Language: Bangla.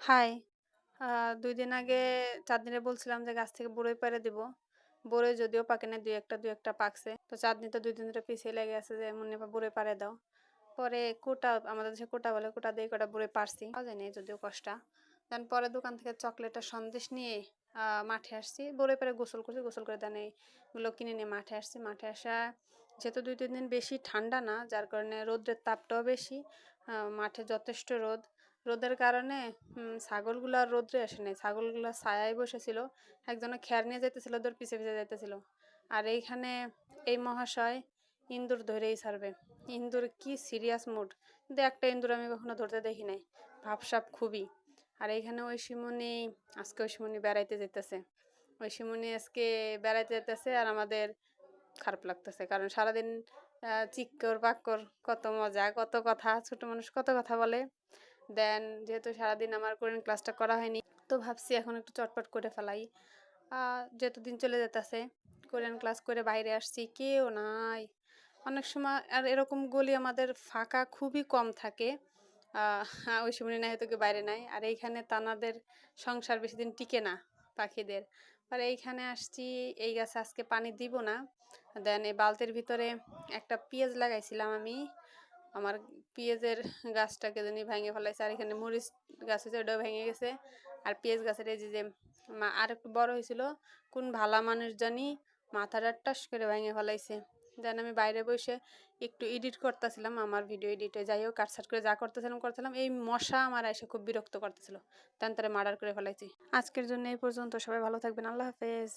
হাই। ২ দিন আগে চাঁদনিরে বলছিলাম যে গাছ থেকে বরই পেড়ে দিব। বরই যদিও পাকে নাই ২ একটা পাকছে। তো চাঁদনি তো ২ দিন ধরে পিছিয়ে লেগে আছে যে মুন্নি আপা বরই পাড়ে দাও। পরে কোটা আমাদের দেশে কোটা বলে, কোটা দিয়ে কটা বরই পারছি। পাওয়া যায়নি যদিও কষ্টা। দেন পরে দোকান থেকে চকলেট আর সন্দেশ নিয়ে মাঠে আসছি। বরই পেড়ে গোসল করছি। গোসল করে দেন এইগুলো কিনে নিয়ে মাঠে আসছি। মাঠে আসা যেহেতু ২-৩ দিন বেশি ঠান্ডা না, যার কারণে রৌদ্রের তাপটাও বেশি। মাঠে যথেষ্ট রোদ। রোদের কারণে ছাগলগুলো আর রৌদ্রে আসে নাই। ছাগলগুলা ছায়ায় বসেছিল। একজনে খের নিয়ে যাইতেছিল, ওদের পিছে, পিছে যাইতেছিল। আর এইখানে এই মহাশয় ইন্দুর ধরেই ছাড়বে। ইন্দুর কি সিরিয়াস মুড। কিন্তু একটা ইন্দুর আমি কখনো ধরতে দেখি নাই। ভাবসাব খুবই। আর এইখানে ঐশীমণি আজকে ঐশীমণি বেড়াইতে যেতেছে। ঐশীমণি আজকে বেড়াইতে যেতেছে আর আমাদের খারাপ লাগতেছে। কারণ সারাদিন চিক্কর বাক্কর কত মজা, কত কথা, ছোট মানুষ কত কথা বলে। দেন যেহেতু সারাদিন আমার কোরিয়ান ক্লাসটা করা হয়নি, তো ভাবছি এখন একটু চটপট করে ফেলাই। যেহেতু দিন চলে যেতেছে, কোরিয়ান ক্লাস করে বাইরে আসছি, কেউ নাই। অনেক সময় আর এরকম গলি আমাদের ফাঁকা খুবই কম থাকে। ওই সময় নাই হয়তো কেউ বাইরে নাই। আর এইখানে তানাদের সংসার বেশি দিন টিকে না পাখিদের। আর এইখানে আসছি, এই গাছে আজকে পানি দিব না। দেন এই বালতির ভিতরে একটা পেঁয়াজ লাগাইছিলাম আমি। আমার পেঁয়াজের গাছটাকে জানি ভেঙে ফেলাইছে। আর এখানে মরিচ গাছ হয়েছে, ওটাও ভেঙে গেছে। আর পেঁয়াজ গাছের এই যে আর একটু বড় হয়েছিল, কোন ভালা মানুষ জানি মাথাটা টাস করে ভেঙে ফেলাইছে। দেন আমি বাইরে বসে একটু এডিট করতেছিলাম, আমার ভিডিও এডিটে যাই হোক কাটসাট করে যা করতেছিলাম। এই মশা আমার এসে খুব বিরক্ত করতেছিল। দেন তারা মার্ডার করে ফেলাইছি। আজকের জন্য এই পর্যন্ত। সবাই ভালো থাকবেন। আল্লাহ হাফেজ।